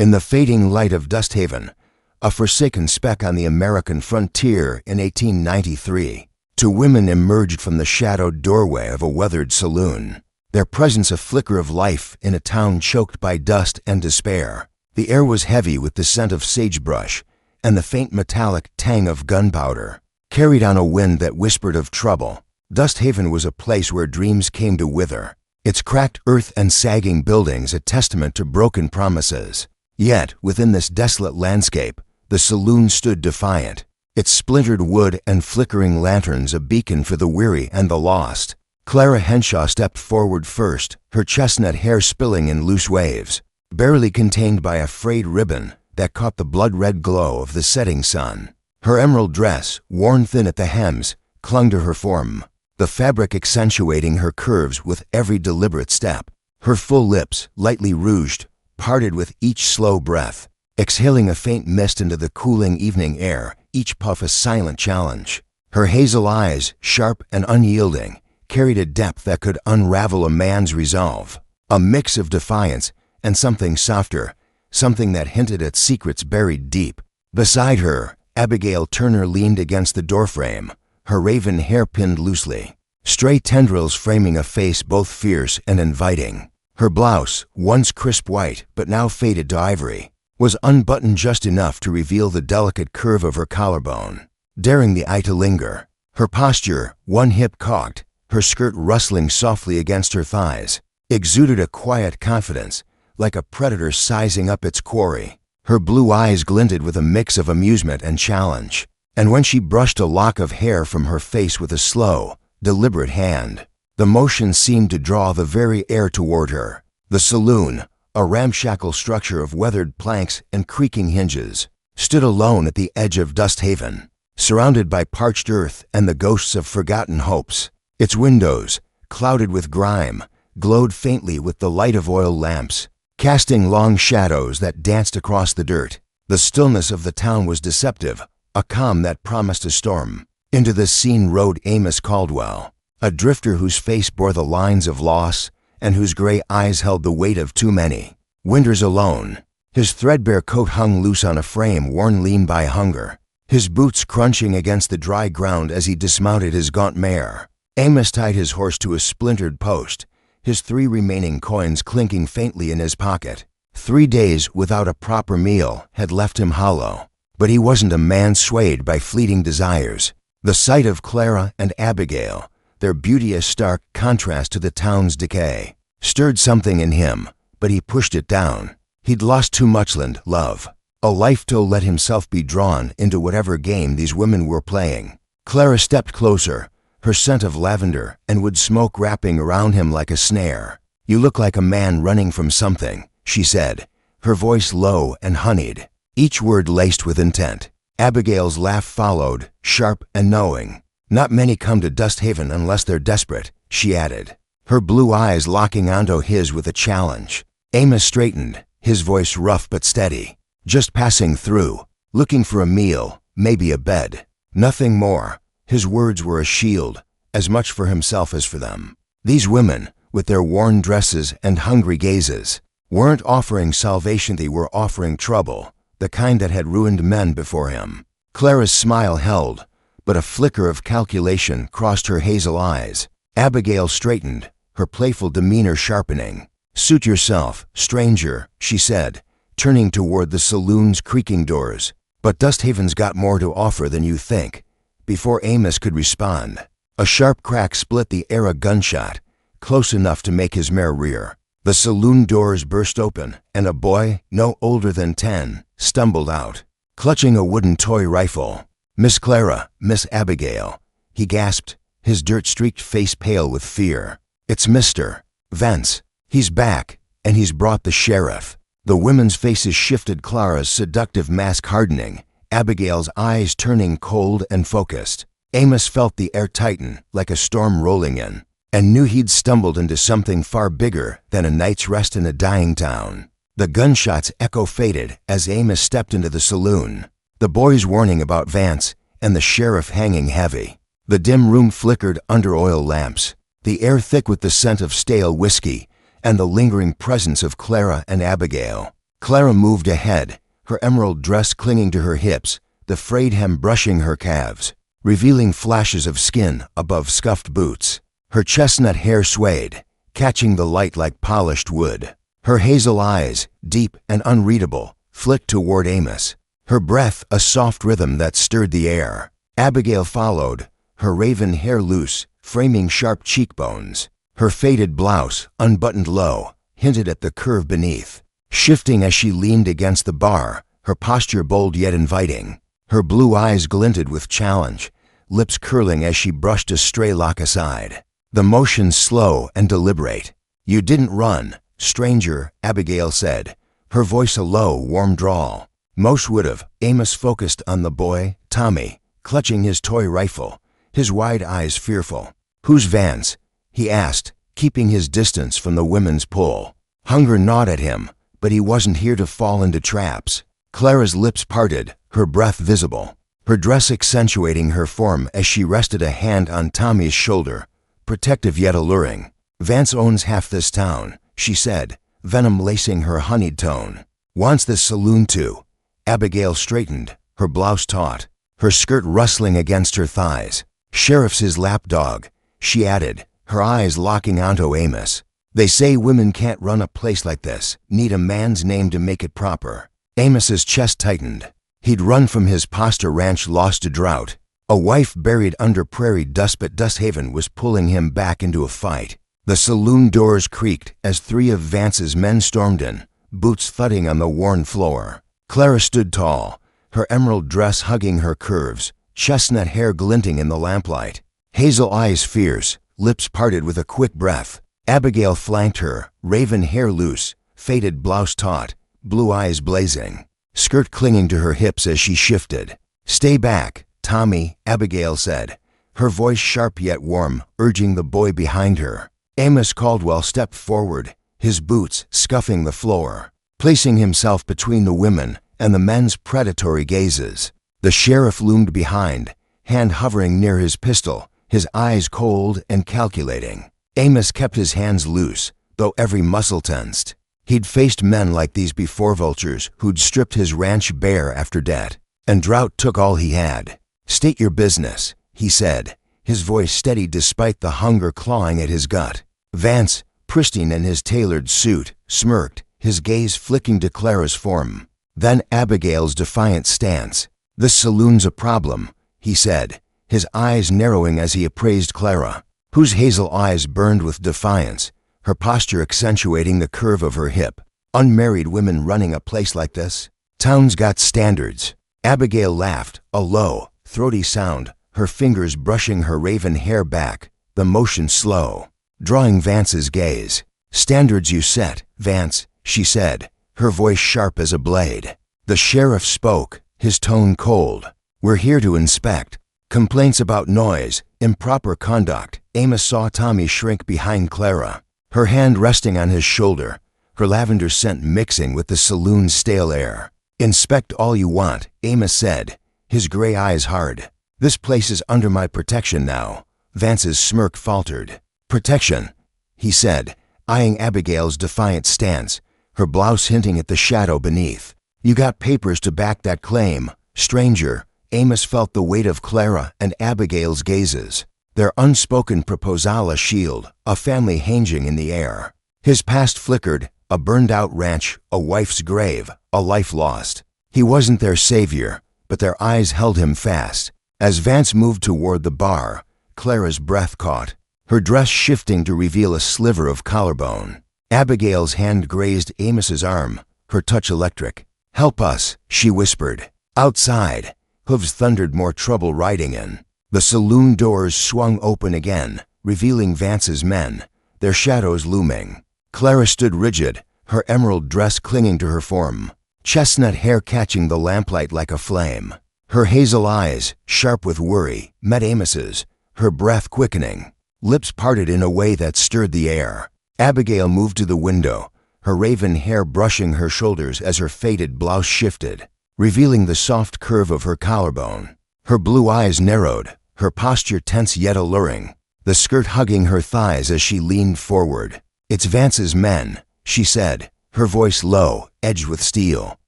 In the fading light of Dusthaven, a forsaken speck on the American frontier in 1893, two women emerged from the shadowed doorway of a weathered saloon, their presence a flicker of life in a town choked by dust and despair. The air was heavy with the scent of sagebrush and the faint metallic tang of gunpowder, carried on a wind that whispered of trouble. Dusthaven was a place where dreams came to wither, its cracked earth and sagging buildings a testament to broken promises. Yet, within this desolate landscape, the saloon stood defiant, its splintered wood and flickering lanterns a beacon for the weary and the lost. Clara Henshaw stepped forward first, her chestnut hair spilling in loose waves, barely contained by a frayed ribbon that caught the blood-red glow of the setting sun. Her emerald dress, worn thin at the hems, clung to her form, the fabric accentuating her curves with every deliberate step. Her full lips, lightly rouged, parted with each slow breath, exhaling a faint mist into the cooling evening air, each puff a silent challenge. Her hazel eyes, sharp and unyielding, carried a depth that could unravel a man's resolve, a mix of defiance and something softer, something that hinted at secrets buried deep. Beside her, Abigail Turner leaned against the doorframe, her raven hair pinned loosely, stray tendrils framing a face both fierce and inviting. Her blouse, once crisp white but now faded to ivory, was unbuttoned just enough to reveal the delicate curve of her collarbone, daring the eye to linger. Her posture, one hip cocked, her skirt rustling softly against her thighs, exuded a quiet confidence, like a predator sizing up its quarry. Her blue eyes glinted with a mix of amusement and challenge, and when she brushed a lock of hair from her face with a slow, deliberate hand, the motion seemed to draw the very air toward her. The saloon, a ramshackle structure of weathered planks and creaking hinges, stood alone at the edge of Dusthaven, surrounded by parched earth and the ghosts of forgotten hopes. Its windows, clouded with grime, glowed faintly with the light of oil lamps, casting long shadows that danced across the dirt. The stillness of the town was deceptive, a calm that promised a storm. Into this scene rode Amos Caldwell, a drifter whose face bore the lines of loss and whose gray eyes held the weight of too many winters alone. His threadbare coat hung loose on a frame worn lean by hunger, his boots crunching against the dry ground as he dismounted his gaunt mare. Amos tied his horse to a splintered post, his 3 remaining coins clinking faintly in his pocket. 3 days without a proper meal had left him hollow, but he wasn't a man swayed by fleeting desires. The sight of Clara and Abigail, their beauty a stark contrast to the town's decay, stirred something in him, but he pushed it down. He'd lost too much love, a life to let himself be drawn into whatever game these women were playing. Clara stepped closer, her scent of lavender and wood smoke wrapping around him like a snare. "You look like a man running from something," she said, her voice low and honeyed, each word laced with intent. Abigail's laugh followed, sharp and knowing. "Not many come to Dusthaven unless they're desperate," she added, her blue eyes locking onto his with a challenge. Amos straightened, his voice rough but steady. "Just passing through, looking for a meal, maybe a bed. Nothing more." His words were a shield, as much for himself as for them. These women, with their worn dresses and hungry gazes, weren't offering salvation, they were offering trouble, the kind that had ruined men before him. Clara's smile held, but a flicker of calculation crossed her hazel eyes. Abigail straightened, her playful demeanor sharpening. "Suit yourself, stranger," she said, turning toward the saloon's creaking doors. "But Dusthaven's got more to offer than you think." Before Amos could respond, a sharp crack split the air, a gunshot, close enough to make his mare rear. The saloon doors burst open, and a boy, no older than 10, stumbled out, clutching a wooden toy rifle. "Miss Clara, Miss Abigail," he gasped, his dirt-streaked face pale with fear. "It's Mr. Vance. He's back, and he's brought the sheriff." The women's faces shifted, Clara's seductive mask hardening, Abigail's eyes turning cold and focused. Amos felt the air tighten like a storm rolling in, and knew he'd stumbled into something far bigger than a night's rest in a dying town. The gunshot's echo faded as Amos stepped into the saloon, the boys warning about Vance and the sheriff hanging heavy. The dim room flickered under oil lamps, the air thick with the scent of stale whiskey and the lingering presence of Clara and Abigail. Clara moved ahead, her emerald dress clinging to her hips, the frayed hem brushing her calves, revealing flashes of skin above scuffed boots. Her chestnut hair swayed, catching the light like polished wood. Her hazel eyes, deep and unreadable, flicked toward Amos, her breath a soft rhythm that stirred the air. Abigail followed, her raven hair loose, framing sharp cheekbones. Her faded blouse, unbuttoned low, hinted at the curve beneath. Shifting as she leaned against the bar, her posture bold yet inviting. Her blue eyes glinted with challenge, lips curling as she brushed a stray lock aside. The motion slow and deliberate. "You didn't run, stranger," Abigail said, her voice a low, warm drawl. Most would've. Amos focused on the boy, Tommy, clutching his toy rifle, his wide eyes fearful. "Who's Vance?" he asked, keeping his distance from the women's pull. Hunger gnawed at him, but he wasn't here to fall into traps. Clara's lips parted, her breath visible, her dress accentuating her form as she rested a hand on Tommy's shoulder, protective yet alluring. "Vance owns half this town," she said, venom lacing her honeyed tone. "Wants this saloon too." Abigail straightened, her blouse taut, her skirt rustling against her thighs. "Sheriff's his lapdog," she added, her eyes locking onto Amos. "They say women can't run a place like this, need a man's name to make it proper." Amos's chest tightened. He'd run from his Pasta ranch lost to drought. A wife buried under prairie dust, but Dusthaven was pulling him back into a fight. The saloon doors creaked as 3 of Vance's men stormed in, boots thudding on the worn floor. Clara stood tall, her emerald dress hugging her curves, chestnut hair glinting in the lamplight. Hazel eyes fierce, lips parted with a quick breath. Abigail flanked her, raven hair loose, faded blouse taut, blue eyes blazing, skirt clinging to her hips as she shifted. "Stay back, Tommy," Abigail said, her voice sharp yet warm, urging the boy behind her. Amos Caldwell stepped forward, his boots scuffing the floor, placing himself between the women and the men's predatory gazes. The sheriff loomed behind, hand hovering near his pistol, his eyes cold and calculating. Amos kept his hands loose, though every muscle tensed. He'd faced men like these before, vultures who'd stripped his ranch bare after debt, and drought took all he had. "State your business," he said, his voice steady despite the hunger clawing at his gut. Vance, pristine in his tailored suit, smirked, his gaze flicking to Clara's form. Then Abigail's defiant stance. "This saloon's a problem," he said, his eyes narrowing as he appraised Clara, whose hazel eyes burned with defiance, her posture accentuating the curve of her hip. "Unmarried women running a place like this? Town's got standards." Abigail laughed, a low, throaty sound, her fingers brushing her raven hair back, the motion slow, drawing Vance's gaze. "Standards you set, Vance," she said, her voice sharp as a blade. The sheriff spoke, his tone cold. "We're here to inspect. Complaints about noise, improper conduct." Amos saw Tommy shrink behind Clara, her hand resting on his shoulder, her lavender scent mixing with the saloon's stale air. "Inspect all you want," Amos said, his gray eyes hard. "This place is under my protection now." Vance's smirk faltered. "Protection," he said, eyeing Abigail's defiant stance, her blouse hinting at the shadow beneath. "You got papers to back that claim, stranger." Amos felt the weight of Clara and Abigail's gazes, their unspoken proposal a shield, a family hanging in the air. His past flickered, a burned-out ranch, a wife's grave, a life lost. He wasn't their savior, but their eyes held him fast. As Vance moved toward the bar, Clara's breath caught, her dress shifting to reveal a sliver of collarbone. Abigail's hand grazed Amos's arm, her touch electric. "Help us," she whispered. Outside, hooves thundered, more trouble riding in. The saloon doors swung open again, revealing Vance's men, their shadows looming. Clara stood rigid, her emerald dress clinging to her form, chestnut hair catching the lamplight like a flame. Her hazel eyes, sharp with worry, met Amos's, her breath quickening, lips parted in a way that stirred the air. Abigail moved to the window, her raven hair brushing her shoulders as her faded blouse shifted, revealing the soft curve of her collarbone. Her blue eyes narrowed, her posture tense yet alluring, the skirt hugging her thighs as she leaned forward. "It's Vance's men," she said, her voice low, edged with steel.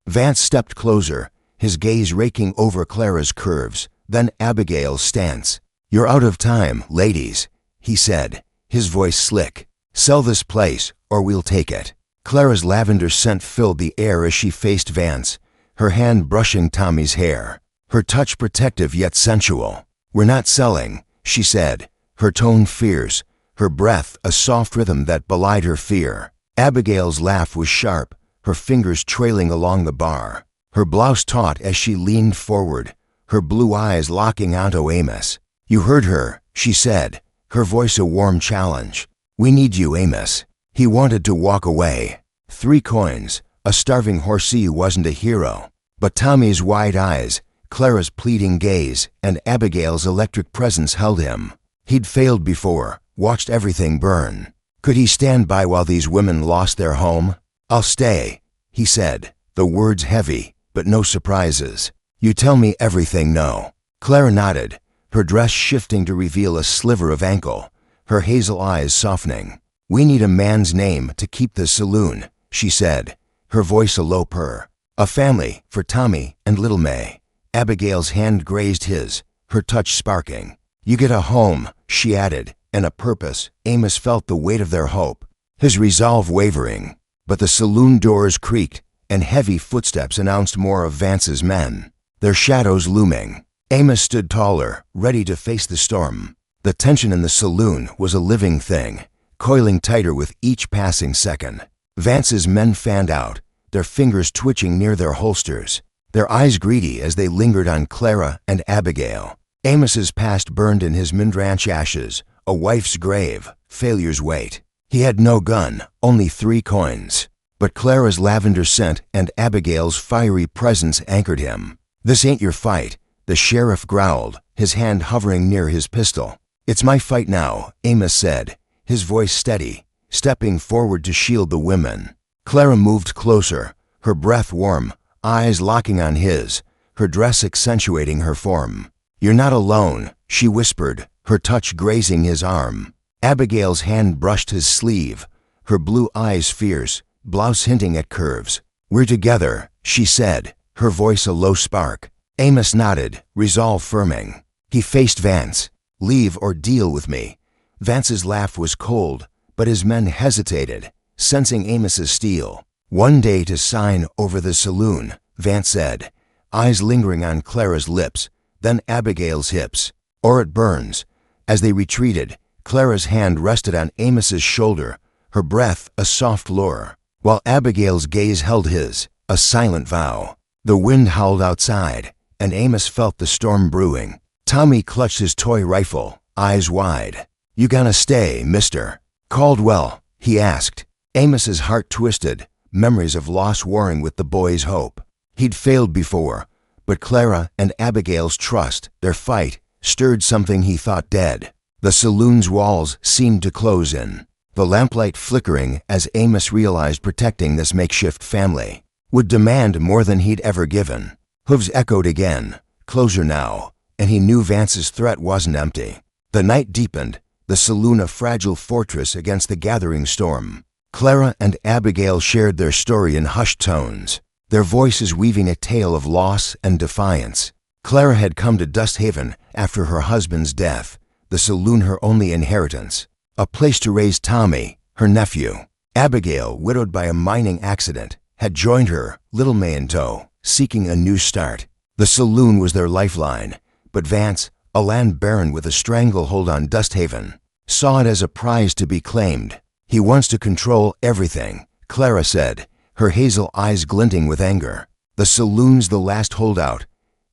Vance stepped closer, his gaze raking over Clara's curves, then Abigail's stance. "You're out of time, ladies," he said, his voice slick. "Sell this place, or we'll take it." Clara's lavender scent filled the air as she faced Vance, her hand brushing Tommy's hair, her touch protective yet sensual. "We're not selling," she said, her tone fierce, her breath a soft rhythm that belied her fear. Abigail's laugh was sharp, her fingers trailing along the bar, her blouse taut as she leaned forward, her blue eyes locking onto Amos. "You heard her," she said, her voice a warm challenge. "We need you, Amos." He wanted to walk away. 3 coins, a starving horsey who wasn't a hero. But Tommy's wide eyes, Clara's pleading gaze, and Abigail's electric presence held him. He'd failed before, watched everything burn. Could he stand by while these women lost their home? "I'll stay," he said, the words heavy, but no surprises. "You tell me everything, no." Clara nodded, her dress shifting to reveal a sliver of ankle, her hazel eyes softening. "We need a man's name to keep the saloon," she said, her voice a low purr. "A family for Tommy and little May." Abigail's hand grazed his, her touch sparking. "You get a home," she added, "and a purpose." Amos felt the weight of their hope, his resolve wavering. But the saloon doors creaked, and heavy footsteps announced more of Vance's men, their shadows looming. Amos stood taller, ready to face the storm. The tension in the saloon was a living thing, coiling tighter with each passing second. Vance's men fanned out, their fingers twitching near their holsters, their eyes greedy as they lingered on Clara and Abigail. Amos's past burned in his Mindranch ashes, a wife's grave, failure's weight. He had no gun, only 3 coins. But Clara's lavender scent and Abigail's fiery presence anchored him. "This ain't your fight," the sheriff growled, his hand hovering near his pistol. "It's my fight now," Amos said, his voice steady, stepping forward to shield the women. Clara moved closer, her breath warm, eyes locking on his, her dress accentuating her form. "You're not alone," she whispered, her touch grazing his arm. Abigail's hand brushed his sleeve, her blue eyes fierce, blouse hinting at curves. "We're together," she said, her voice a low spark. Amos nodded, resolve firming. He faced Vance. "Leave or deal with me." Vance's laugh was cold, but his men hesitated, sensing Amos's steel. "One day to sign over the saloon," Vance said, eyes lingering on Clara's lips, then Abigail's hips. "Or it burns." As they retreated, Clara's hand rested on Amos's shoulder, her breath a soft lure, while Abigail's gaze held his, a silent vow. The wind howled outside, and Amos felt the storm brewing. Tommy clutched his toy rifle, eyes wide. "You gonna stay, mister?" "Caldwell," he asked. Amos's heart twisted, memories of loss warring with the boy's hope. He'd failed before, but Clara and Abigail's trust, their fight, stirred something he thought dead. The saloon's walls seemed to close in, the lamplight flickering as Amos realized protecting this makeshift family would demand more than he'd ever given. Hooves echoed again, closer now, and he knew Vance's threat wasn't empty. The night deepened, the saloon a fragile fortress against the gathering storm. Clara and Abigail shared their story in hushed tones, their voices weaving a tale of loss and defiance. Clara had come to Dust Haven after her husband's death, the saloon her only inheritance, a place to raise Tommy, her nephew. Abigail, widowed by a mining accident, had joined her, little May in tow, seeking a new start. The saloon was their lifeline, but Vance, a land baron with a stranglehold on Dust Haven, saw it as a prize to be claimed. "He wants to control everything," Clara said, her hazel eyes glinting with anger. "The saloon's the last holdout."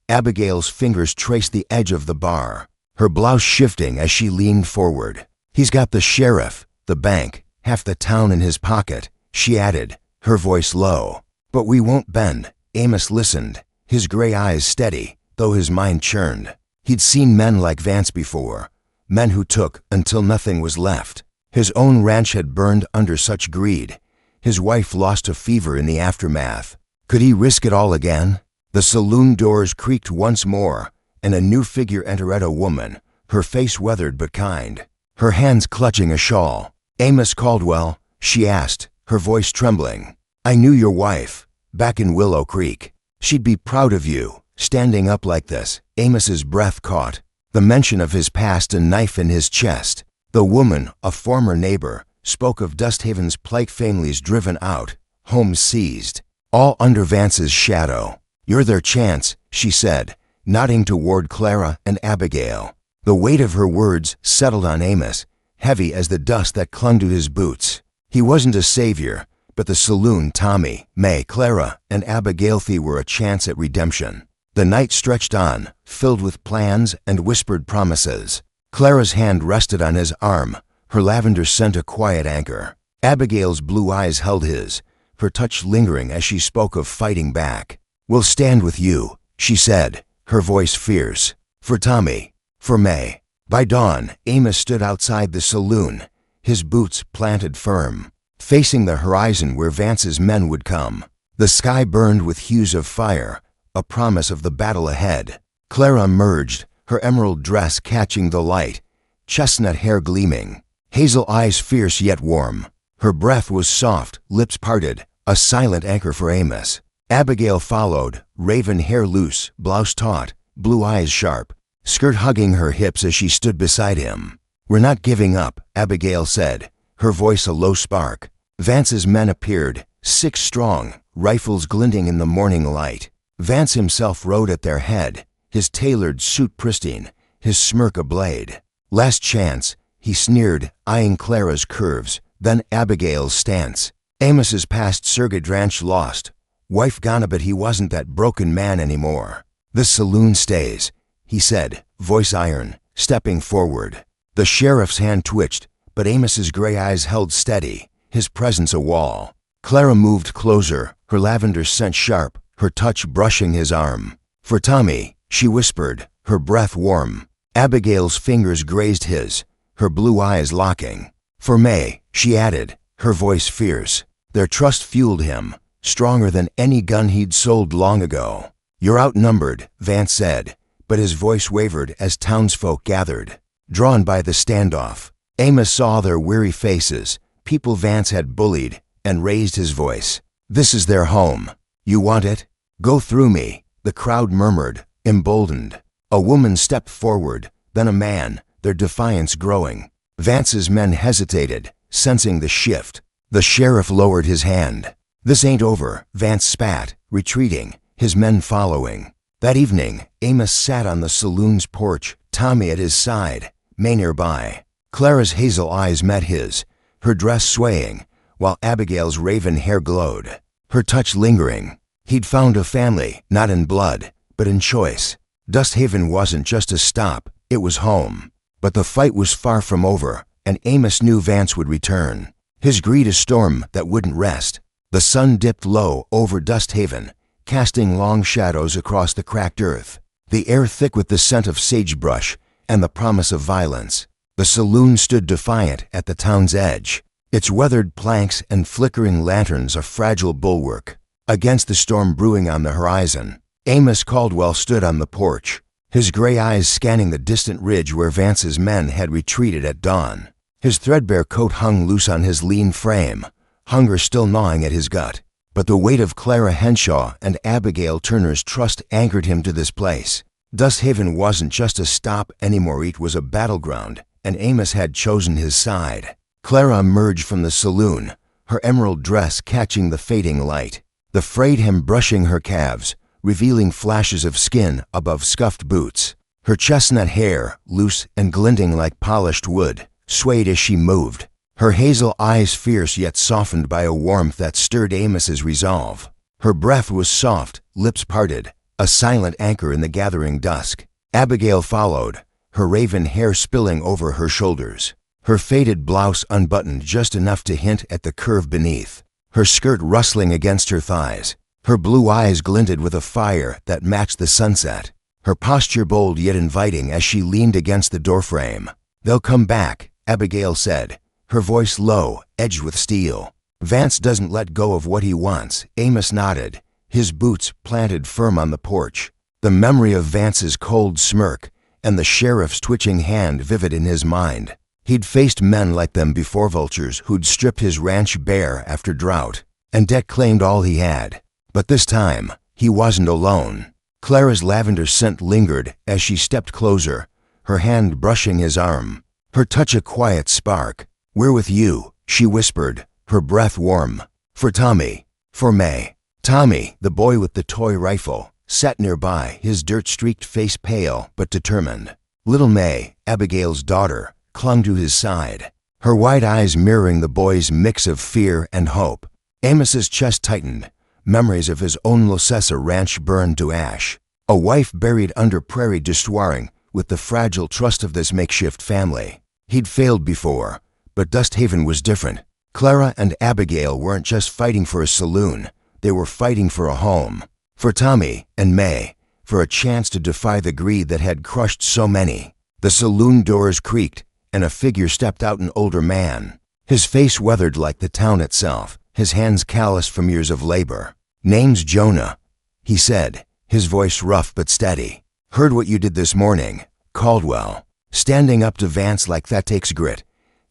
Abigail's fingers traced the edge of the bar, her blouse shifting as she leaned forward. "He's got the sheriff, the bank, half the town in his pocket," she added, her voice low. "But we won't bend." Amos listened, his gray eyes steady, though his mind churned. He'd seen men like Vance before, men who took until nothing was left. His own ranch had burned under such greed. His wife lost to fever in the aftermath. Could he risk it all again? The saloon doors creaked once more, and a new figure entered, a woman, her face weathered but kind, her hands clutching a shawl. "Amos Caldwell?" she asked, her voice trembling. I knew your wife, back in Willow Creek. She'd be proud of you, standing up like this." Amos's breath caught. The mention of his past, a knife in his chest. The woman, a former neighbor, spoke of Dusthaven's plight, families driven out, homes seized, all under Vance's shadow. "You're their chance," she said, nodding toward Clara and Abigail. The weight of her words settled on Amos, heavy as the dust that clung to his boots. He wasn't a savior, but the saloon, Tommy, May, Clara, and Abigail were a chance at redemption. The night stretched on, filled with plans and whispered promises. Clara's hand rested on his arm, her lavender scent a quiet anchor. Abigail's blue eyes held his, her touch lingering as she spoke of fighting back. "We'll stand with you," she said, her voice fierce. "For Tommy, for May." By dawn, Amos stood outside the saloon, his boots planted firm, facing the horizon where Vance's men would come. The sky burned with hues of fire, a promise of the battle ahead. Clara emerged, her emerald dress catching the light, chestnut hair gleaming, hazel eyes fierce yet warm. Her breath was soft, lips parted, a silent anchor for Amos. Abigail followed, raven hair loose, blouse taut, blue eyes sharp, skirt hugging her hips as she stood beside him. "We're not giving up," Abigail said, her voice a low spark. Vance's men appeared, 6 strong, rifles glinting in the morning light. Vance himself rode at their head, his tailored suit pristine, his smirk a blade. "Last chance," he sneered, eyeing Clara's curves, then Abigail's stance. Amos's past Surrogate ranch lost, wife gone, but he wasn't that broken man anymore. "The saloon stays," he said, voice iron, stepping forward. The sheriff's hand twitched, but Amos's gray eyes held steady, his presence a wall. Clara moved closer, her lavender scent sharp, her touch brushing his arm. "For Tommy," she whispered, her breath warm. Abigail's fingers grazed his, her blue eyes locking. "For May," she added, her voice fierce. Their trust fueled him, stronger than any gun he'd sold long ago. "You're outnumbered," Vance said, but his voice wavered as townsfolk gathered. Drawn by the standoff, Amos saw their weary faces, people Vance had bullied, and raised his voice. "This is their home. You want it? Go through me," the crowd murmured, emboldened. A woman stepped forward, then a man, their defiance growing. Vance's men hesitated, sensing the shift. The sheriff lowered his hand. "This ain't over," Vance spat, retreating, his men following. That evening, Amos sat on the saloon's porch, Tommy at his side, May nearby. Clara's hazel eyes met his, her dress swaying, while Abigail's raven hair glowed, her touch lingering. He'd found a family, not in blood, but in choice. Dusthaven wasn't just a stop, it was home. But the fight was far from over, and Amos knew Vance would return. His greed a storm that wouldn't rest. The sun dipped low over Dusthaven, casting long shadows across the cracked earth, the air thick with the scent of sagebrush and the promise of violence. The saloon stood defiant at the town's edge, its weathered planks and flickering lanterns a fragile bulwark. Against the storm brewing on the horizon, Amos Caldwell stood on the porch, his gray eyes scanning the distant ridge where Vance's men had retreated at dawn. His threadbare coat hung loose on his lean frame, hunger still gnawing at his gut. But the weight of Clara Henshaw and Abigail Turner's trust anchored him to this place. Dusthaven wasn't just a stop anymore, it was a battleground, and Amos had chosen his side. Clara emerged from the saloon, her emerald dress catching the fading light, the frayed hem brushing her calves, revealing flashes of skin above scuffed boots. Her chestnut hair, loose and glinting like polished wood, swayed as she moved, her hazel eyes fierce yet softened by a warmth that stirred Amos's resolve. Her breath was soft, lips parted, a silent anchor in the gathering dusk. Abigail followed, her raven hair spilling over her shoulders, her faded blouse unbuttoned just enough to hint at the curve beneath, her skirt rustling against her thighs. Her blue eyes glinted with a fire that matched the sunset, her posture bold yet inviting as she leaned against the doorframe. "They'll come back," Abigail said, her voice low, edged with steel. "Vance doesn't let go of what he wants," Amos nodded, his boots planted firm on the porch, the memory of Vance's cold smirk and the sheriff's twitching hand vivid in his mind. He'd faced men like them before, vultures who'd stripped his ranch bare after drought. and debt claimed all he had. But this time, he wasn't alone. Clara's lavender scent lingered as she stepped closer, her hand brushing his arm, her touch a quiet spark. "We're with you," she whispered, her breath warm. "For Tommy. For May." Tommy, the boy with the toy rifle, sat nearby, his dirt-streaked face pale but determined. Little May, Abigail's daughter, clung to his side, her wide eyes mirroring the boy's mix of fear and hope. Amos's chest tightened. Memories of his own Losessa ranch burned to ash. A wife buried under prairie destoiring with the fragile trust of this makeshift family. He'd failed before, but Dusthaven was different. Clara and Abigail weren't just fighting for a saloon, they were fighting for a home. For Tommy and May, for a chance to defy the greed that had crushed so many. The saloon doors creaked, and a figure stepped out, an older man. His face weathered like the town itself, his hands calloused from years of labor. "Name's Jonah," he said, his voice rough but steady. "Heard what you did this morning, Caldwell. Standing up to Vance like that takes grit."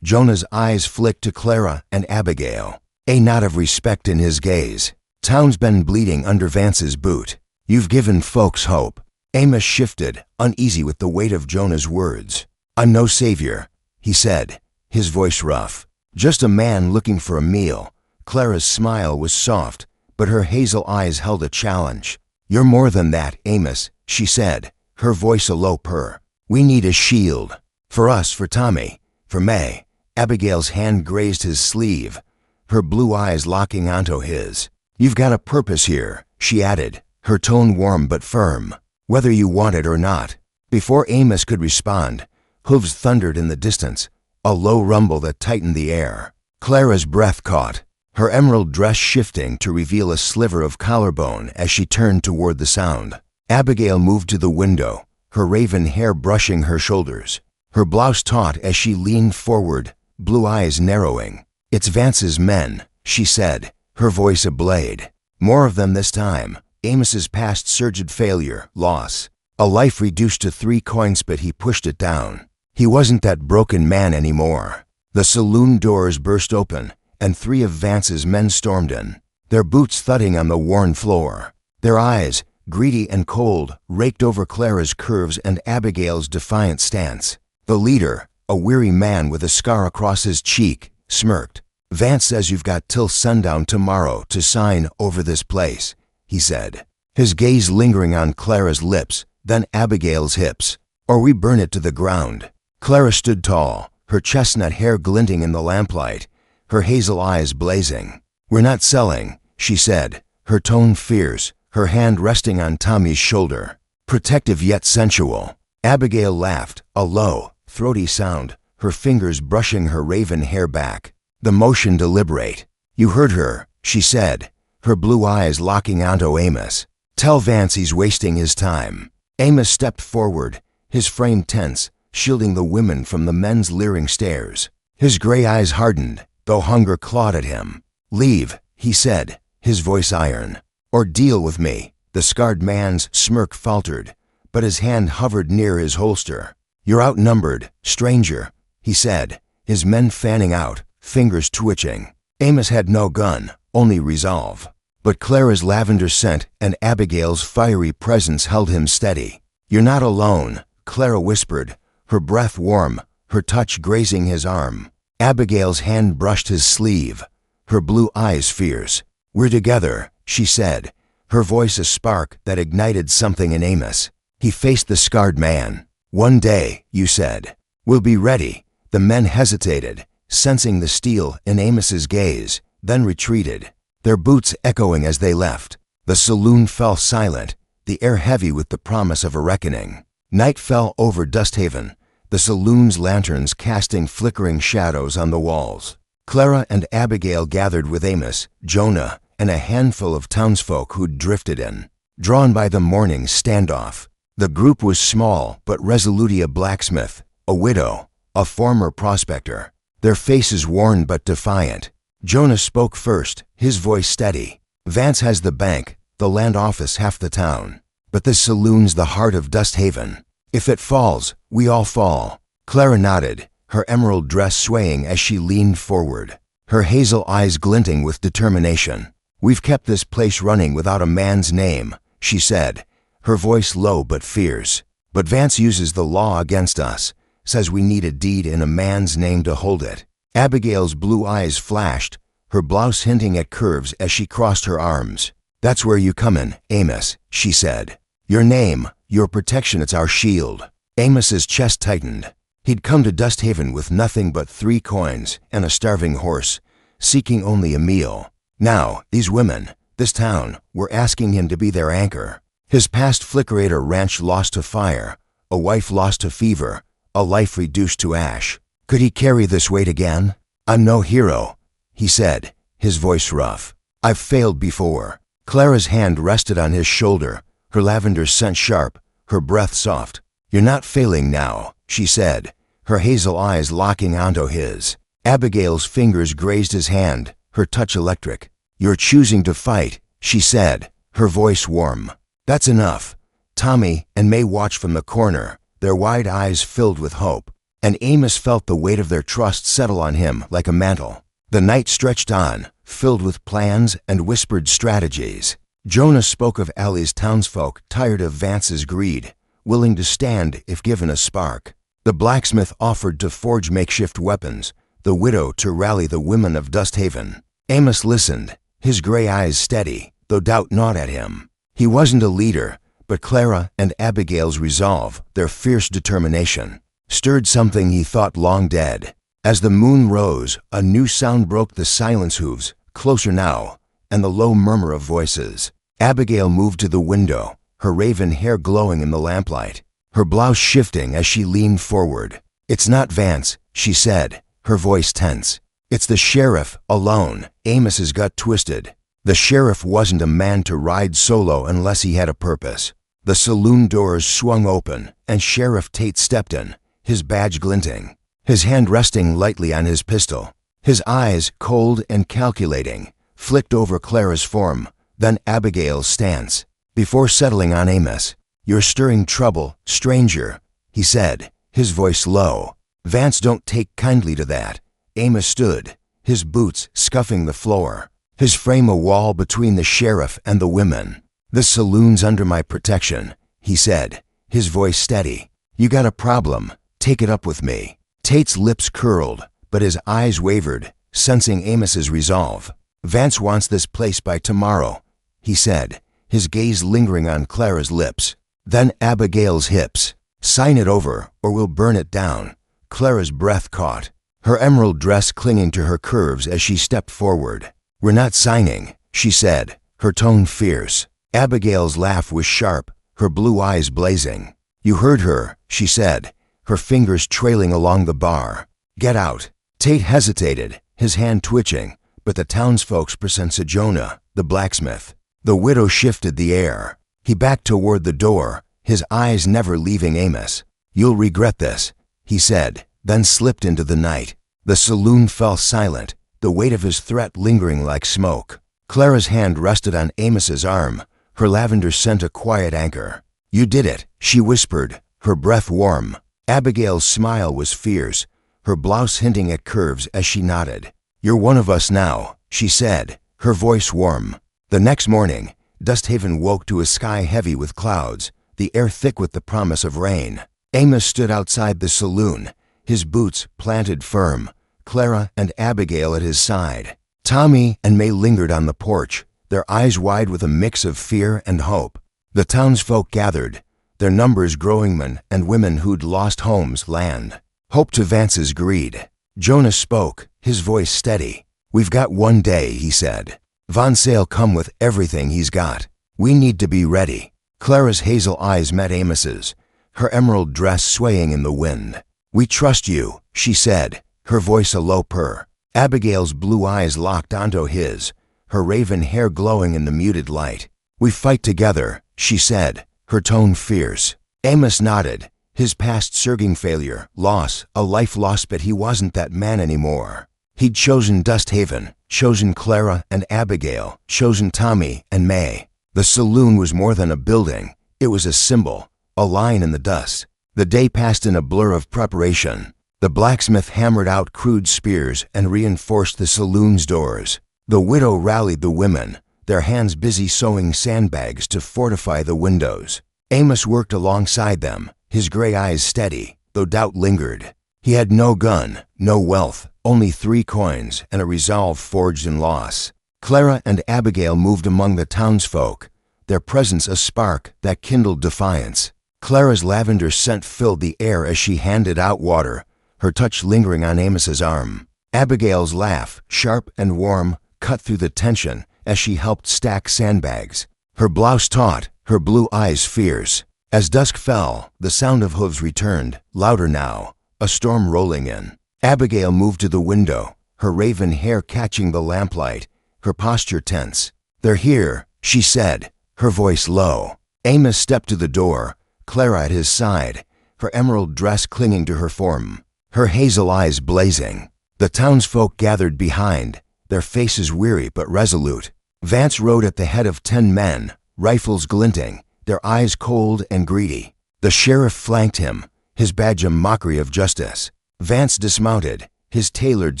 Jonah's eyes flicked to Clara and Abigail, a knot of respect in his gaze. "Town's been bleeding under Vance's boot. You've given folks hope." Amos shifted, uneasy with the weight of Jonah's words. "I'm no savior," he said, his voice rough. "Just a man looking for a meal." Clara's smile was soft, but her hazel eyes held a challenge. "You're more than that, Amos," she said, her voice a low purr. "We need a shield. For us, for Tommy, for May." Abigail's hand grazed his sleeve, her blue eyes locking onto his. "You've got a purpose here," she added, her tone warm but firm, "whether you want it or not." Before Amos could respond, hooves thundered in the distance, a low rumble that tightened the air. Clara's breath caught, her emerald dress shifting to reveal a sliver of collarbone as she turned toward the sound. Abigail moved to the window, her raven hair brushing her shoulders, her blouse taut as she leaned forward, blue eyes narrowing. "It's Vance's men," she said, her voice a blade. "More of them this time." Amos's past surged failure, loss, a life reduced to 3 coins, but he pushed it down. He wasn't that broken man anymore. The saloon doors burst open, and 3 of Vance's men stormed in, their boots thudding on the worn floor. Their eyes, greedy and cold, raked over Clara's curves and Abigail's defiant stance. The leader, a weary man with a scar across his cheek, smirked. "Vance says you've got till sundown tomorrow to sign over this place," he said, his gaze lingering on Clara's lips, then Abigail's hips. "Or we burn it to the ground." Clara stood tall, her chestnut hair glinting in the lamplight, her hazel eyes blazing. "We're not selling," she said, her tone fierce, her hand resting on Tommy's shoulder, protective yet sensual. Abigail laughed, a low, throaty sound, her fingers brushing her raven hair back, the motion deliberate. "You heard her," she said, her blue eyes locking onto Amos. "Tell Vance he's wasting his time." Amos stepped forward, his frame tense, shielding the women from the men's leering stares. His gray eyes hardened, though hunger clawed at him. "Leave," he said, his voice iron. "Or deal with me." The scarred man's smirk faltered, but his hand hovered near his holster. "You're outnumbered, stranger," he said, his men fanning out, fingers twitching. Amos had no gun, only resolve. But Clara's lavender scent and Abigail's fiery presence held him steady. "You're not alone," Clara whispered, her breath warm, her touch grazing his arm. Abigail's hand brushed his sleeve, her blue eyes fierce. "We're together," she said, her voice a spark that ignited something in Amos. He faced the scarred man. "One day," you said. "We'll be ready." The men hesitated, sensing the steel in Amos's gaze, then retreated, their boots echoing as they left. The saloon fell silent, the air heavy with the promise of a reckoning. Night fell over Dusthaven, the saloon's lanterns casting flickering shadows on the walls. Clara and Abigail gathered with Amos, Jonah, and a handful of townsfolk who'd drifted in, drawn by the morning's standoff. The group was small, but resolutely a blacksmith, a widow, a former prospector, their faces worn but defiant. Jonah spoke first, his voice steady. "Vance has the bank, the land office, half the town. But this saloon's the heart of Dusthaven. If it falls, we all fall." Clara nodded, her emerald dress swaying as she leaned forward. her hazel eyes glinting with determination. "We've kept this place running without a man's name," she said, her voice low but fierce. "But Vance uses the law against us, says we need a deed in a man's name to hold it." Abigail's blue eyes flashed, her blouse hinting at curves as she crossed her arms. "That's where you come in, Amos," she said. "Your name, your protection, it's our shield." Amos's chest tightened. He'd come to Dust Haven with nothing but 3 coins and a starving horse, seeking only a meal. Now, these women, this town, were asking him to be their anchor. His past Flickerator ranch lost to fire, a wife lost to fever, a life reduced to ash. Could he carry this weight again? "I'm no hero," he said, his voice rough. "I've failed before." Clara's hand rested on his shoulder, her lavender scent sharp, her breath soft. "You're not failing now," she said, her hazel eyes locking onto his. Abigail's fingers grazed his hand, her touch electric. "You're choosing to fight," she said, her voice warm. "That's enough." Tommy and May watched from the corner, their wide eyes filled with hope, and Amos felt the weight of their trust settle on him like a mantle. The night stretched on, filled with plans and whispered strategies. Jonah spoke of Allie's townsfolk tired of Vance's greed, willing to stand if given a spark. The blacksmith offered to forge makeshift weapons, the widow to rally the women of Dust Haven. Amos listened, his gray eyes steady, though doubt gnawed at him. He wasn't a leader, but Clara and Abigail's resolve, their fierce determination, stirred something he thought long dead. As the moon rose, a new sound broke the silence. Hooves, closer now, and the low murmur of voices. Abigail moved to the window, her raven hair glowing in the lamplight, her blouse shifting as she leaned forward. "It's not Vance," she said, her voice tense. "It's the sheriff, alone." Amos's gut twisted. The sheriff wasn't a man to ride solo unless he had a purpose. The saloon doors swung open, and Sheriff Tate stepped in, his badge glinting, his hand resting lightly on his pistol. His eyes, cold and calculating, flicked over Clara's form, then Abigail's stance, before settling on Amos. "You're stirring trouble, stranger," he said, his voice low. "Vance don't take kindly to that." Amos stood, his boots scuffing the floor, his frame a wall between the sheriff and the women. "The saloon's under my protection," he said, his voice steady. "You got a problem, take it up with me." Tate's lips curled, but his eyes wavered, sensing Amos's resolve. "Vance wants this place by tomorrow," he said, his gaze lingering on Clara's lips. Then Abigail's hips. "Sign it over, or we'll burn it down." Clara's breath caught, her emerald dress clinging to her curves as she stepped forward. "We're not signing," she said, her tone fierce. Abigail's laugh was sharp, her blue eyes blazing. "You heard her," she said, her fingers trailing along the bar. "Get out." Tate hesitated, his hand twitching, but the townsfolk's presented Jonah, the blacksmith. The widow shifted the air. He backed toward the door, his eyes never leaving Amos. "You'll regret this," he said, then slipped into the night. The saloon fell silent, the weight of his threat lingering like smoke. Clara's hand rested on Amos's arm, her lavender scent a quiet anchor. "You did it," she whispered, her breath warm. Abigail's smile was fierce, her blouse hinting at curves as she nodded. "You're one of us now," she said, her voice warm. The next morning, Dust Haven woke to a sky heavy with clouds, the air thick with the promise of rain. Amos stood outside the saloon, his boots planted firm, Clara and Abigail at his side. Tommy and May lingered on the porch, their eyes wide with a mix of fear and hope. The townsfolk gathered, their numbers growing, men and women who'd lost homes, land. Hope to Vance's greed. Jonah spoke, his voice steady. "We've got one day," he said. "Vance'll come with everything he's got. We need to be ready." Clara's hazel eyes met Amos's, her emerald dress swaying in the wind. "We trust you," she said, her voice a low purr. Abigail's blue eyes locked onto his, her raven hair glowing in the muted light. "We fight together," she said, her tone fierce. Amos nodded, his past surging failure, loss, a life lost, but he wasn't that man anymore. He'd chosen Dust Haven, chosen Clara and Abigail, chosen Tommy and May. The saloon was more than a building. It was a symbol, a line in the dust. The day passed in a blur of preparation. The The blacksmith hammered out crude spears and reinforced the saloon's doors. The widow rallied the women, their hands busy sewing sandbags to fortify the windows. Amos worked alongside them, his gray eyes steady, though doubt lingered. He had no gun, no wealth, only 3 coins and a resolve forged in loss. Clara and Abigail moved among the townsfolk, their presence a spark that kindled defiance. Clara's lavender scent filled the air as she handed out water, her touch lingering on Amos's arm. Abigail's laugh, sharp and warm, cut through the tension as she helped stack sandbags. Her blouse taut, her blue eyes fierce. As dusk fell, the sound of hooves returned, louder now, a storm rolling in. Abigail moved to the window, her raven hair catching the lamplight, her posture tense. "They're here," she said, her voice low. Amos stepped to the door, Clara at his side, her emerald dress clinging to her form, her hazel eyes blazing. The townsfolk gathered behind, their faces weary but resolute. Vance rode at the head of 10 men, rifles glinting, their eyes cold and greedy. The sheriff flanked him, his badge a mockery of justice. Vance dismounted, his tailored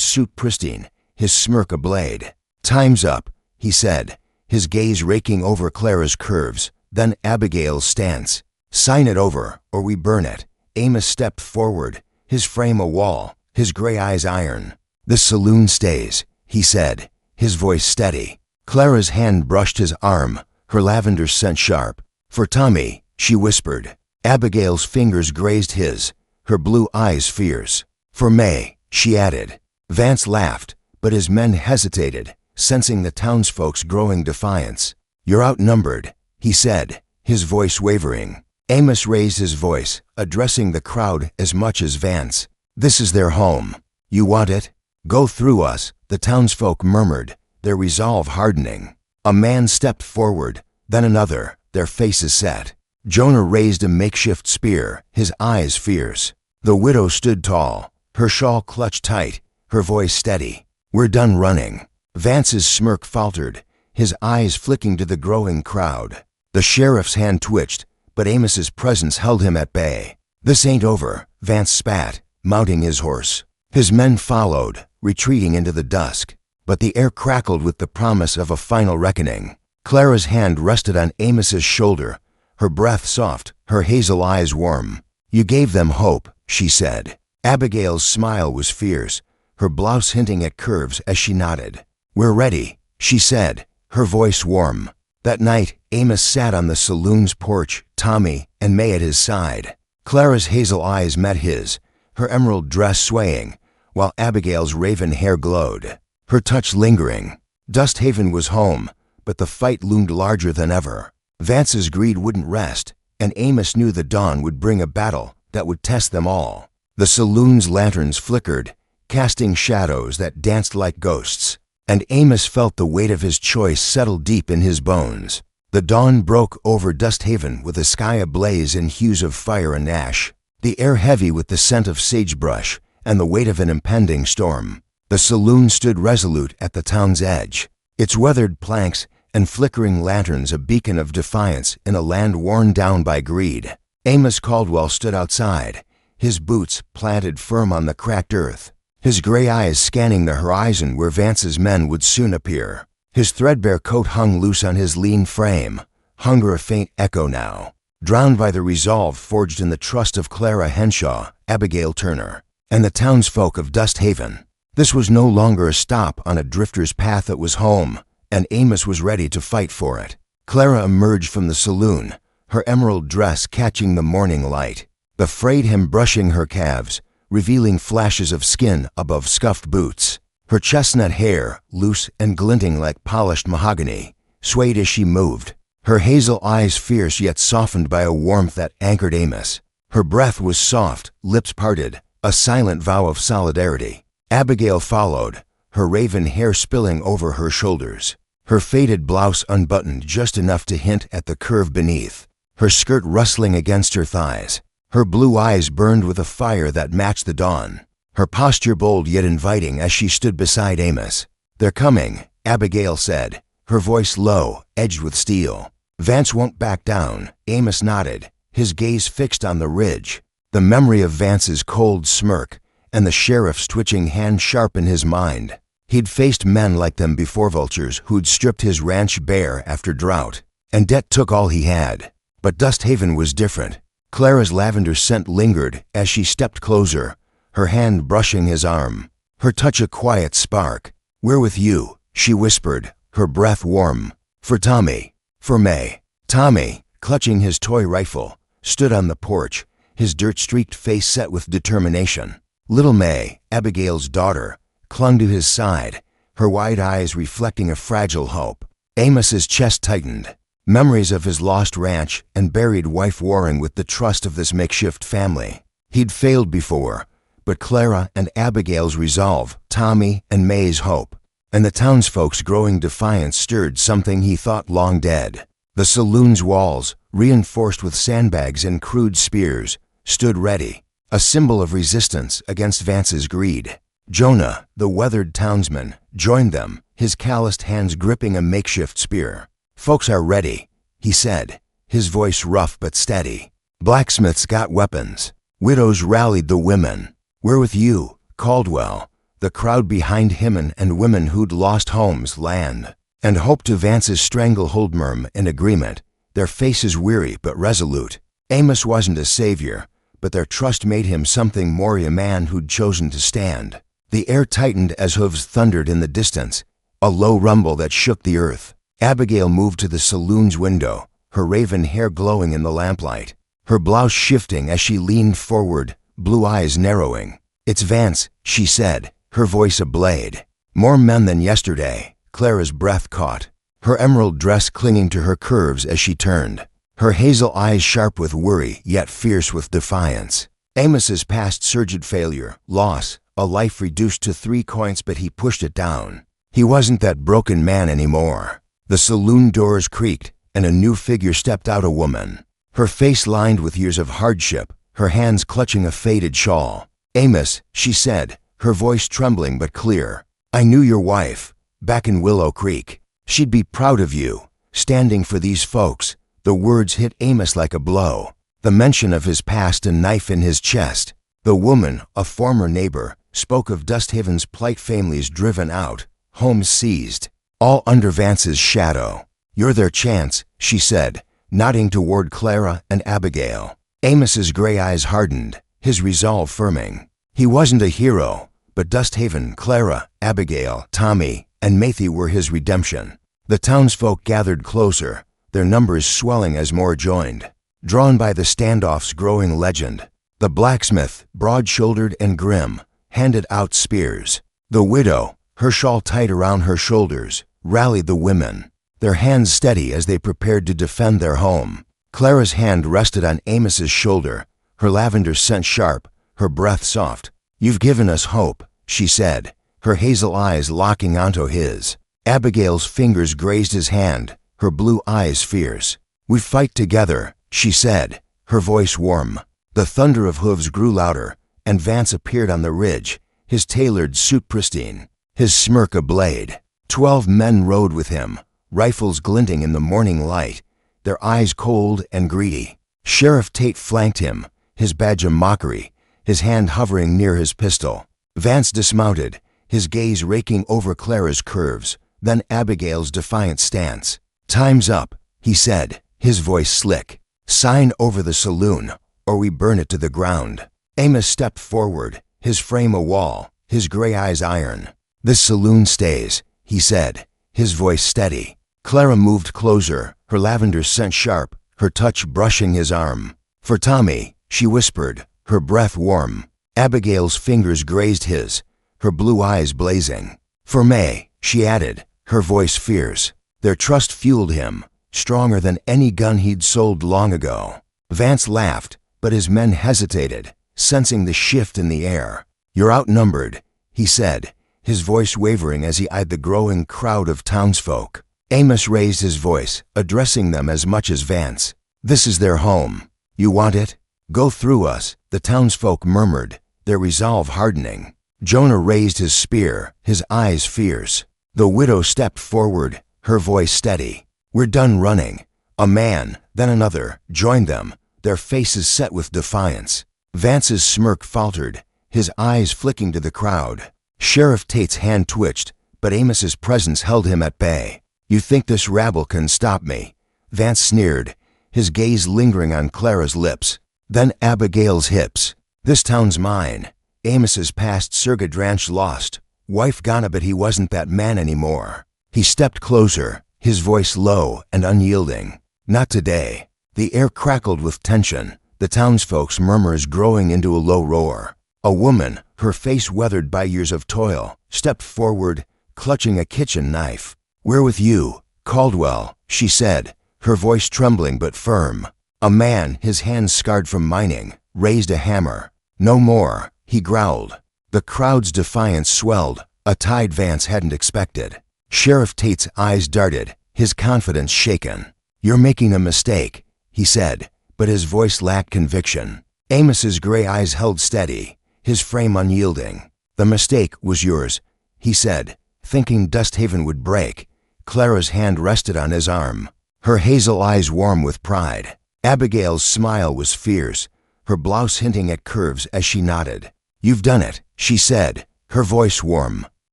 suit pristine, his smirk a blade. "Time's up," he said, his gaze raking over Clara's curves, then Abigail's stance. "Sign it over, or we burn it." Amos stepped forward, his frame a wall, his gray eyes iron. "The saloon stays," he said, his voice steady. Clara's hand brushed his arm, her lavender scent sharp. "For Tommy," she whispered. Abigail's fingers grazed his, her blue eyes fierce. "For May," she added. Vance laughed, but his men hesitated, sensing the townsfolk's growing defiance. "You're outnumbered," he said, his voice wavering. Amos raised his voice, addressing the crowd as much as Vance. "This is their home. You want it? Go through us," the townsfolk murmured, their resolve hardening. A man stepped forward, then another, their faces set. Jonah raised a makeshift spear, his eyes fierce. The widow stood tall, her shawl clutched tight, her voice steady. "We're done running." Vance's smirk faltered, his eyes flicking to the growing crowd. The sheriff's hand twitched, but Amos's presence held him at bay. "This ain't over," Vance spat, mounting his horse. His men followed, retreating into the dusk, but the air crackled with the promise of a final reckoning. Clara's hand rested on Amos's shoulder, her breath soft, her hazel eyes warm. "You gave them hope," she said. Abigail's smile was fierce, her blouse hinting at curves as she nodded. "We're ready," she said, her voice warm. That night, Amos sat on the saloon's porch, Tommy and May at his side. Clara's hazel eyes met his, her emerald dress swaying, while Abigail's raven hair glowed, her touch lingering. Dust Haven was home, but the fight loomed larger than ever. Vance's greed wouldn't rest, and Amos knew the dawn would bring a battle that would test them all. The saloon's lanterns flickered, casting shadows that danced like ghosts, and Amos felt the weight of his choice settle deep in his bones. The dawn broke over Dust Haven with a sky ablaze in hues of fire and ash, the air heavy with the scent of sagebrush and the weight of an impending storm. The saloon stood resolute at the town's edge, its weathered planks and flickering lanterns a beacon of defiance in a land worn down by greed. Amos Caldwell stood outside, his boots planted firm on the cracked earth, his gray eyes scanning the horizon where Vance's men would soon appear. His threadbare coat hung loose on his lean frame, hunger a faint echo now, drowned by the resolve forged in the trust of Clara Henshaw, Abigail Turner, and the townsfolk of Dust Haven. This was no longer a stop on a drifter's path that was home, and Amos was ready to fight for it. Clara emerged from the saloon, her emerald dress catching the morning light, the frayed hem brushing her calves, revealing flashes of skin above scuffed boots. Her chestnut hair, loose and glinting like polished mahogany, swayed as she moved, her hazel eyes fierce yet softened by a warmth that anchored Amos. Her breath was soft, lips parted, a silent vow of solidarity. Abigail followed, her raven hair spilling over her shoulders, her faded blouse unbuttoned just enough to hint at the curve beneath, her skirt rustling against her thighs. Her blue eyes burned with a fire that matched the dawn, her posture bold yet inviting as she stood beside Amos. "They're coming," Abigail said, her voice low, edged with steel. "Vance won't back down," Amos nodded, his gaze fixed on the ridge, the memory of Vance's cold smirk and the sheriff's twitching hand sharpened his mind. He'd faced men like them before, vultures who'd stripped his ranch bare after drought, and debt took all he had. But Dust Haven was different. Clara's lavender scent lingered as she stepped closer, her hand brushing his arm, her touch a quiet spark. "We're with you," she whispered, her breath warm. "For Tommy." "For May." Tommy, clutching his toy rifle, stood on the porch, his dirt-streaked face set with determination. Little May, Abigail's daughter, clung to his side, her wide eyes reflecting a fragile hope. Amos's chest tightened. Memories of his lost ranch and buried wife warring with the trust of this makeshift family. He'd failed before, but Clara and Abigail's resolve, Tommy and May's hope, and the townsfolk's growing defiance stirred something he thought long dead. The saloon's walls, reinforced with sandbags and crude spears, stood ready, a symbol of resistance against Vance's greed. Jonah, the weathered townsman, joined them, his calloused hands gripping a makeshift spear. "Folks are ready," he said, his voice rough but steady. "Blacksmiths got weapons. Widows rallied the women. We're with you, Caldwell." The crowd behind him and women who'd lost homes, land, and hope to Vance's stranglehold murmured in agreement, their faces weary but resolute. Amos wasn't a savior, but their trust made him something more, a man who'd chosen to stand. The air tightened as hooves thundered in the distance, a low rumble that shook the earth. Abigail moved to the saloon's window, her raven hair glowing in the lamplight, her blouse shifting as she leaned forward, blue eyes narrowing. "It's Vance," she said, her voice a blade. "More men than yesterday." Clara's breath caught, her emerald dress clinging to her curves as she turned, her hazel eyes sharp with worry yet fierce with defiance. Amos's past surged failure, loss, a life reduced to 3 coins, but he pushed it down. He wasn't that broken man anymore. The saloon doors creaked, and a new figure stepped out, a woman, her face lined with years of hardship, her hands clutching a faded shawl. "Amos," she said, her voice trembling but clear. "I knew your wife, back in Willow Creek. She'd be proud of you, standing for these folks." The words hit Amos like a blow, the mention of his past a knife in his chest. The woman, a former neighbor, spoke of Dust Haven's plight, families driven out, homes seized, all under Vance's shadow. "You're their chance," she said, nodding toward Clara and Abigail. Amos's gray eyes hardened, his resolve firming. He wasn't a hero, but Dust Haven, Clara, Abigail, Tommy, and Matthew were his redemption. The townsfolk gathered closer, their numbers swelling as more joined, drawn by the standoff's growing legend. The blacksmith, broad-shouldered and grim, handed out spears. The widow, her shawl tight around her shoulders, rallied the women, their hands steady as they prepared to defend their home. Clara's hand rested on Amos's shoulder, her lavender scent sharp, her breath soft. "You've given us hope," she said, her hazel eyes locking onto his. Abigail's fingers grazed his hand, her blue eyes fierce. "We fight together," she said, her voice warm. The thunder of hooves grew louder, and Vance appeared on the ridge, his tailored suit pristine, his smirk a blade. 12 men rode with him, rifles glinting in the morning light, their eyes cold and greedy. Sheriff Tate flanked him, his badge a mockery, his hand hovering near his pistol. Vance dismounted, his gaze raking over Clara's curves, then Abigail's defiant stance. "Time's up," he said, his voice slick. "Sign over the saloon, or we burn it to the ground." Amos stepped forward, his frame a wall, his gray eyes iron. "This saloon stays," he said, his voice steady. Clara moved closer, her lavender scent sharp, her touch brushing his arm. "For Tommy," she whispered, her breath warm. Abigail's fingers grazed his, her blue eyes blazing. "For May," she added, her voice fierce. Their trust fueled him, stronger than any gun he'd sold long ago. Vance laughed, but his men hesitated, sensing the shift in the air. "You're outnumbered," he said, his voice wavering as he eyed the growing crowd of townsfolk. Amos raised his voice, addressing them as much as Vance. "This is their home. You want it? Go through us," the townsfolk murmured, their resolve hardening. Jonah raised his spear, his eyes fierce. The widow stepped forward, her voice steady. "We're done running." A man, then another, joined them, their faces set with defiance. Vance's smirk faltered, his eyes flicking to the crowd. Sheriff Tate's hand twitched, but Amos's presence held him at bay. "You think this rabble can stop me?" Vance sneered, his gaze lingering on Clara's lips, then Abigail's hips. "This town's mine. Amos's past Surga Dranch lost. Wife gone, but he wasn't that man anymore." He stepped closer, his voice low and unyielding. "Not today." The air crackled with tension, the townsfolk's murmurs growing into a low roar. A woman, her face weathered by years of toil, stepped forward, clutching a kitchen knife. "We're with you, Caldwell," she said, her voice trembling but firm. A man, his hands scarred from mining, raised a hammer. "No more," he growled. The crowd's defiance swelled, a tide Vance hadn't expected. Sheriff Tate's eyes darted, his confidence shaken. "You're making a mistake," he said, but his voice lacked conviction. Amos's gray eyes held steady, his frame unyielding. "The mistake was yours," he said, thinking Dusthaven would break. Clara's hand rested on his arm, her hazel eyes warm with pride. Abigail's smile was fierce, her blouse hinting at curves as she nodded. "You've done it," she said, her voice warm.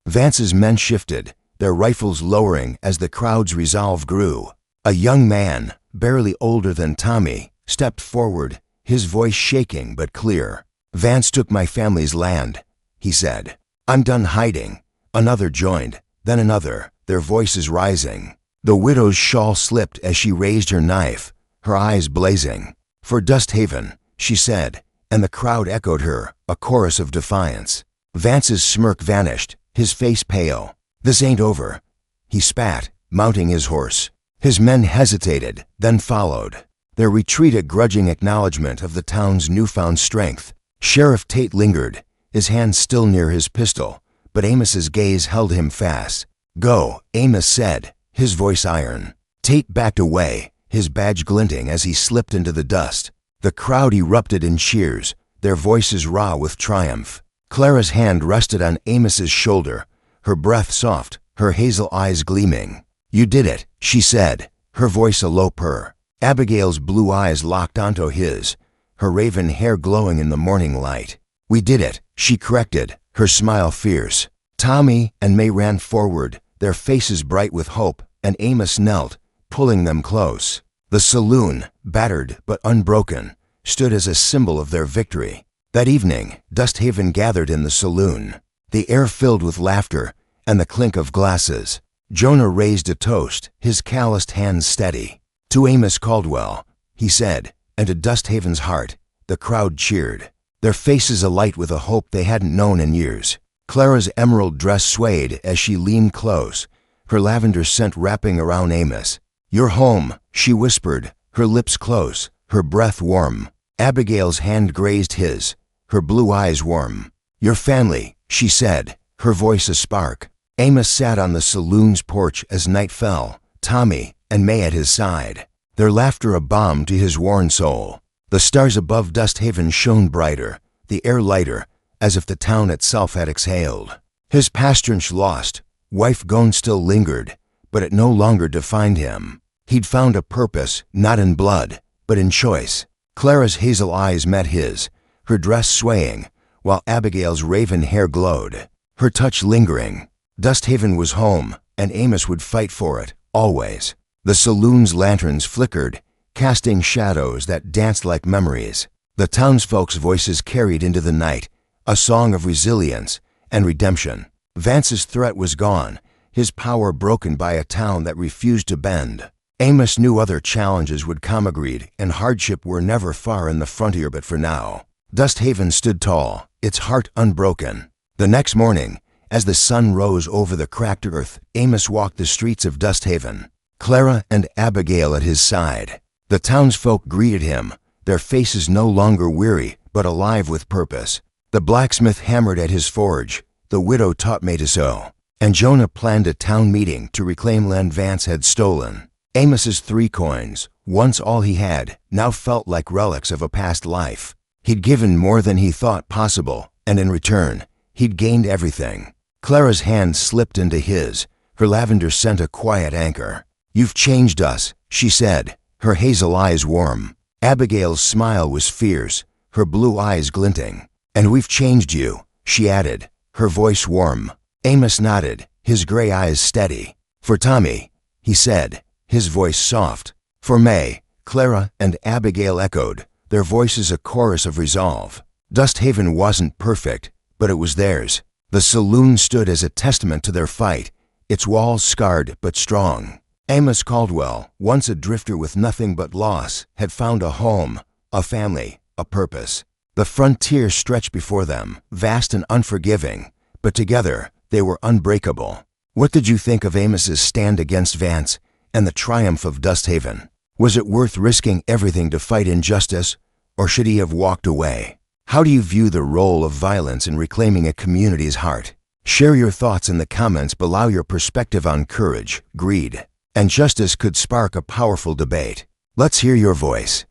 Vance's men shifted, their rifles lowering as the crowd's resolve grew. A young man, barely older than Tommy, stepped forward, his voice shaking but clear. "Vance took my family's land," he said. "I'm done hiding." Another joined, then another, their voices rising. The widow's shawl slipped as she raised her knife, her eyes blazing. "For Dusthaven," she said, and the crowd echoed her, a chorus of defiance. Vance's smirk vanished, his face pale. "This ain't over," he spat, mounting his horse. His men hesitated, then followed, their retreat a grudging acknowledgement of the town's newfound strength. Sheriff Tate lingered, his hand still near his pistol, but Amos's gaze held him fast. "Go," Amos said, his voice iron. Tate backed away, his badge glinting as he slipped into the dust. The crowd erupted in cheers, their voices raw with triumph. Clara's hand rested on Amos's shoulder, her breath soft, her hazel eyes gleaming. "You did it," she said, her voice a low purr. Abigail's blue eyes locked onto his, her raven hair glowing in the morning light. "We did it," she corrected, her smile fierce. Tommy and May ran forward, their faces bright with hope, and Amos knelt, pulling them close. The saloon, battered but unbroken, stood as a symbol of their victory. That evening, Dusthaven gathered in the saloon, the air filled with laughter and the clink of glasses. Jonah raised a toast, his calloused hands steady. "To Amos Caldwell," he said, and to Dusthaven's heart. The crowd cheered, their faces alight with a hope they hadn't known in years. Clara's emerald dress swayed as she leaned close, her lavender scent wrapping around Amos. "You're home," she whispered, her lips close, her breath warm. Abigail's hand grazed his, her blue eyes warm. "Your family," she said, her voice a spark. Amos sat on the saloon's porch as night fell, Tommy and May at his side, their laughter a balm to his worn soul. The stars above Dusthaven shone brighter, the air lighter, as if the town itself had exhaled. His pastranch lost, wife gone still lingered, but it no longer defined him. He'd found a purpose, not in blood, but in choice. Clara's hazel eyes met his, her dress swaying, while Abigail's raven hair glowed, her touch lingering. Dusthaven was home, and Amos would fight for it, always. The saloon's lanterns flickered, casting shadows that danced like memories. The townsfolk's voices carried into the night, a song of resilience and redemption. Vance's threat was gone, his power broken by a town that refused to bend. Amos knew other challenges would come agreed, and hardship were never far in the frontier but for now. Dusthaven stood tall, its heart unbroken. The next morning, as the sun rose over the cracked earth, Amos walked the streets of Dusthaven, Clara and Abigail at his side. The townsfolk greeted him, their faces no longer weary, but alive with purpose. The blacksmith hammered at his forge, the widow taught May to sew, and Jonah planned a town meeting to reclaim land Vance had stolen. Amos's 3 coins, once all he had, now felt like relics of a past life. He'd given more than he thought possible, and in return, he'd gained everything. Clara's hand slipped into his, her lavender scent a quiet anchor. "You've changed us," she said, her hazel eyes warm. Abigail's smile was fierce, her blue eyes glinting. "And we've changed you," she added, her voice warm. Amos nodded, his gray eyes steady. "For Tommy," he said, his voice soft. For May, Clara, and Abigail echoed, their voices a chorus of resolve. Dust Haven wasn't perfect, but it was theirs. The saloon stood as a testament to their fight, its walls scarred but strong. Amos Caldwell, once a drifter with nothing but loss, had found a home, a family, a purpose. The frontier stretched before them, vast and unforgiving, but together they were unbreakable. What did you think of Amos's stand against Vance and the triumph of Dust Haven? Was it worth risking everything to fight injustice, or should he have walked away? How do you view the role of violence in reclaiming a community's heart? Share your thoughts in the comments below. Your perspective on courage, greed, and justice could spark a powerful debate. Let's hear your voice.